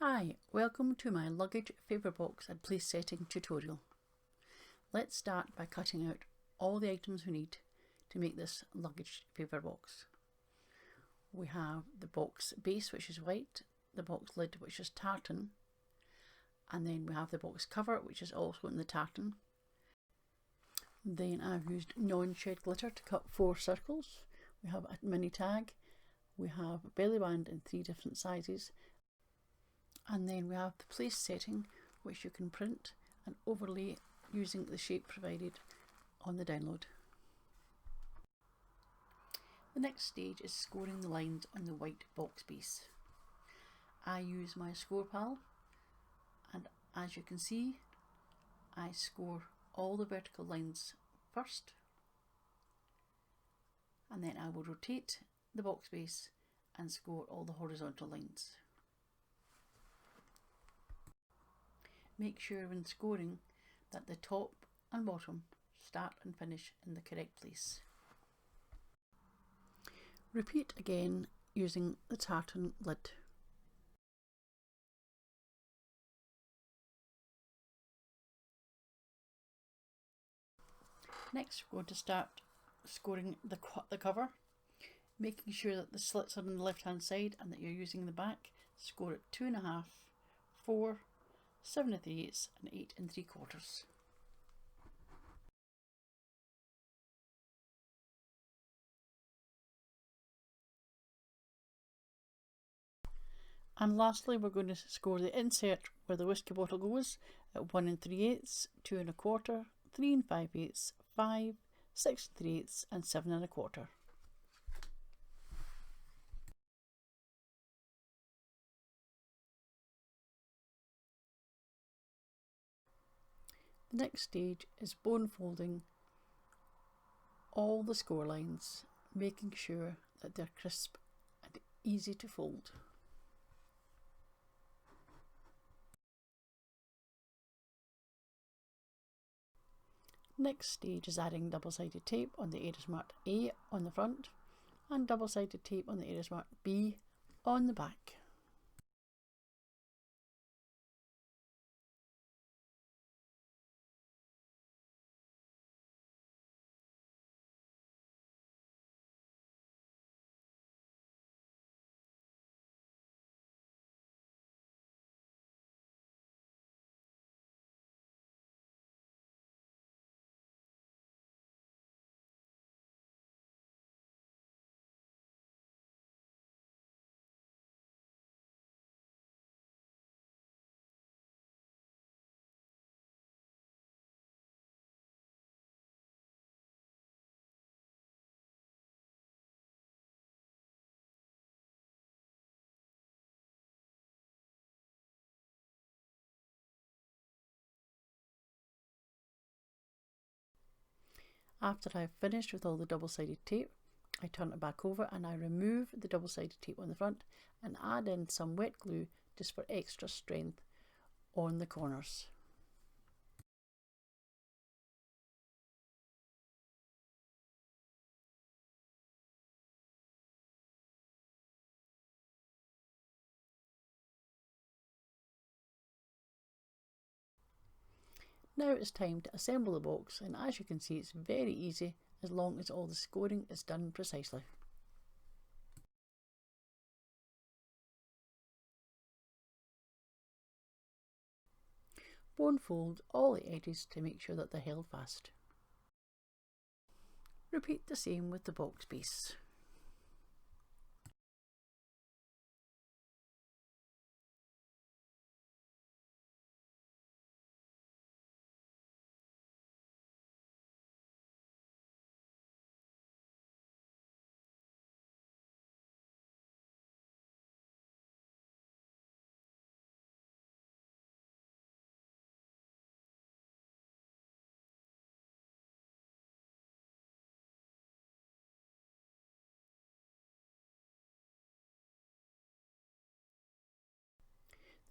Hi, welcome to my Luggage Favour Box and place setting tutorial. Let's start by cutting out all the items we need to make this Luggage Favour Box. We have the box base, which is white, the box lid, which is tartan, and then we have the box cover, which is also in the tartan. Then I've used non-shed glitter to cut 4 circles. We have a mini tag, we have a belly band in 3 different sizes, and then we have the place setting, which you can print and overlay using the shape provided on the download. The next stage is scoring the lines on the white box base. I use my score pal, and as you can see, I score all the vertical lines first, and then I will rotate the box base and score all the horizontal lines. Make sure when scoring that the top and bottom start and finish in the correct place. Repeat again using the tartan lid. Next, we're going to start scoring the cover, making sure that the slits are on the left hand side and that you're using the back. Score at 2.5, 4, 7 3/8 and 8 3/4. And lastly, we're going to score the insert where the whiskey bottle goes at 1 3/8, 2 1/4, 3 5/8, 5, 6 3/8 and 7 1/4. The next stage is bone folding all the score lines, making sure that they're crisp and easy to fold. Next stage is adding double-sided tape on the areas marked A on the front and double-sided tape on the areas marked B on the back. After I've finished with all the double-sided tape, I turn it back over and I remove the double-sided tape on the front and add in some wet glue just for extra strength on the corners. Now it's time to assemble the box, and as you can see, it's very easy as long as all the scoring is done precisely. Bone fold all the edges to make sure that they're held fast. Repeat the same with the box base.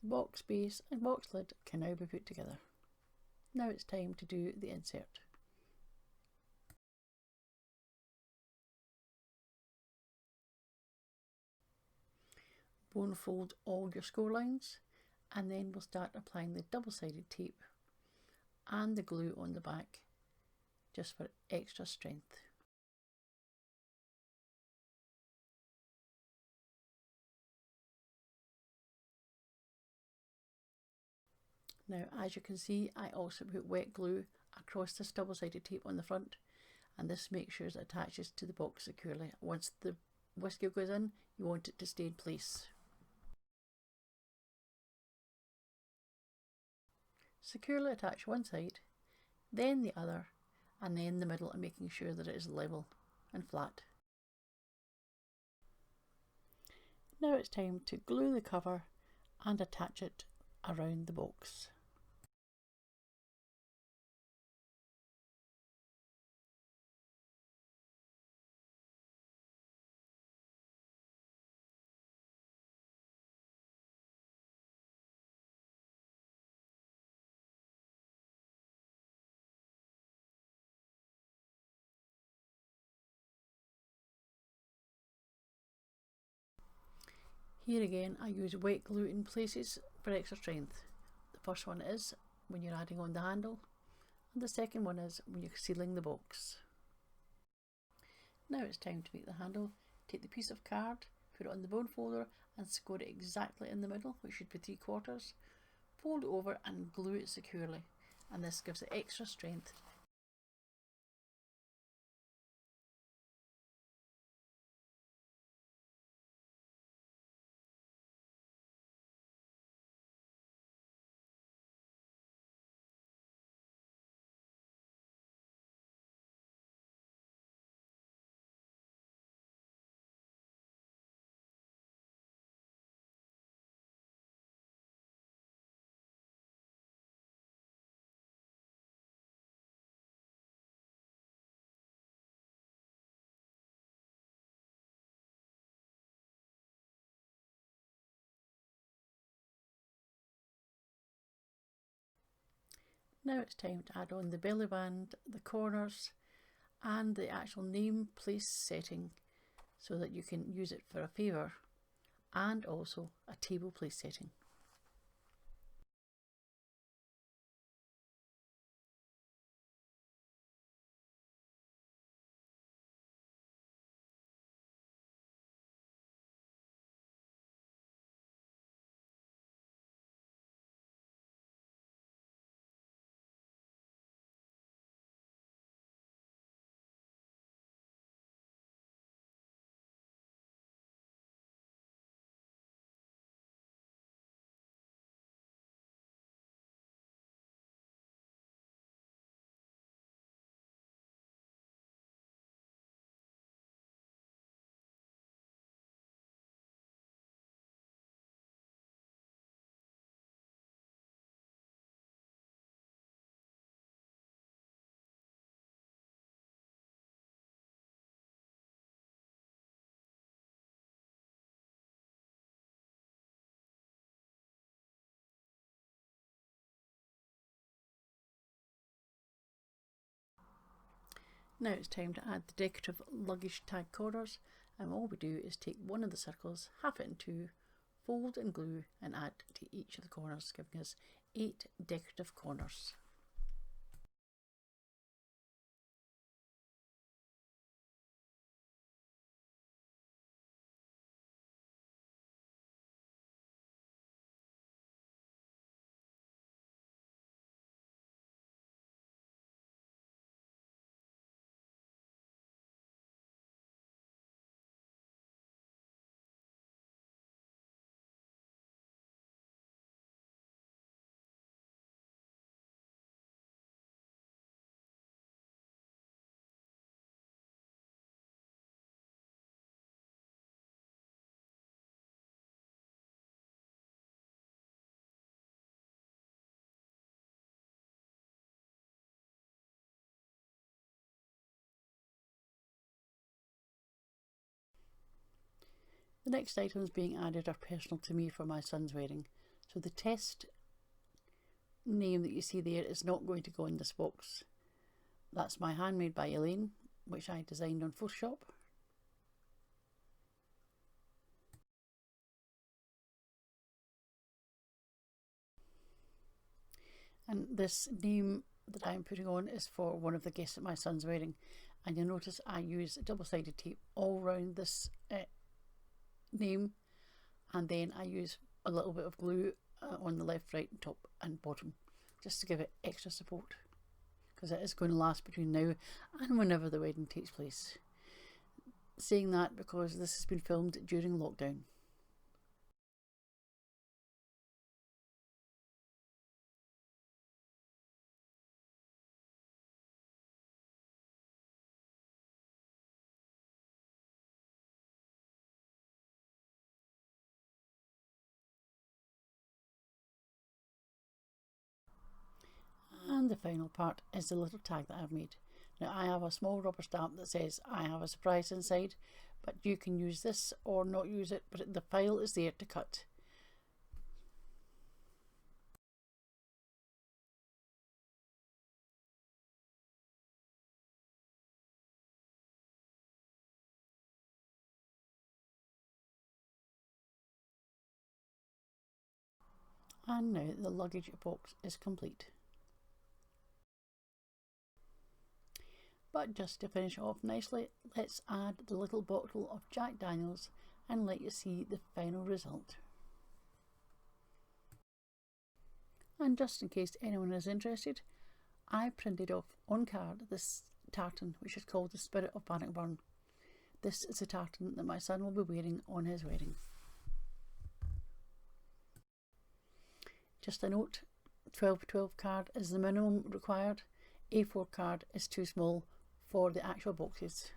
The box base and box lid can now be put together. Now it's time to do the insert. Bone fold all your score lines and then we'll start applying the double-sided tape and the glue on the back just for extra strength. Now, as you can see, I also put wet glue across this double-sided tape on the front, and this makes sure it attaches to the box securely. Once the whiskey goes in, you want it to stay in place. Securely attach one side, then the other, and then the middle, and making sure that it is level and flat. Now it's time to glue the cover and attach it around the box. Here again, I use wet glue in places for extra strength. The first one is when you're adding on the handle, and the second one is when you're sealing the box. Now it's time to make the handle. Take the piece of card, put it on the bone folder and score it exactly in the middle, which should be 3/4. Fold it over and glue it securely, and this gives it extra strength. Now it's time to add on the belly band, the corners and the actual name place setting so that you can use it for a favour and also a table place setting. Now it's time to add the decorative luggage tag corners, and all we do is take one of the circles, half it in two, fold and glue and add to each of the corners, giving us 8 decorative corners. The next items being added are personal to me for my son's wedding, so the test name that you see there is not going to go in this box. That's my Handmade by Elaine, which I designed on Photoshop. And this name that I'm putting on is for one of the guests at my son's wedding, and you'll notice I use double-sided tape all around this name, and then I use a little bit of glue on the left, right, top and bottom, just to give it extra support, because it is going to last between now and whenever the wedding takes place. Saying that because this has been filmed during lockdown. And the final part is the little tag that I've made. Now I have a small rubber stamp that says I have a surprise inside, but you can use this or not use it, but the file is there to cut. And now the luggage box is complete. But just to finish off nicely, let's add the little bottle of Jack Daniels and let you see the final result. And just in case anyone is interested, I printed off on card this tartan, which is called the Spirit of Bannockburn. This is a tartan that my son will be wearing on his wedding. Just a note, 12x12 card is the minimum required. A4 card is too small for the actual boxes.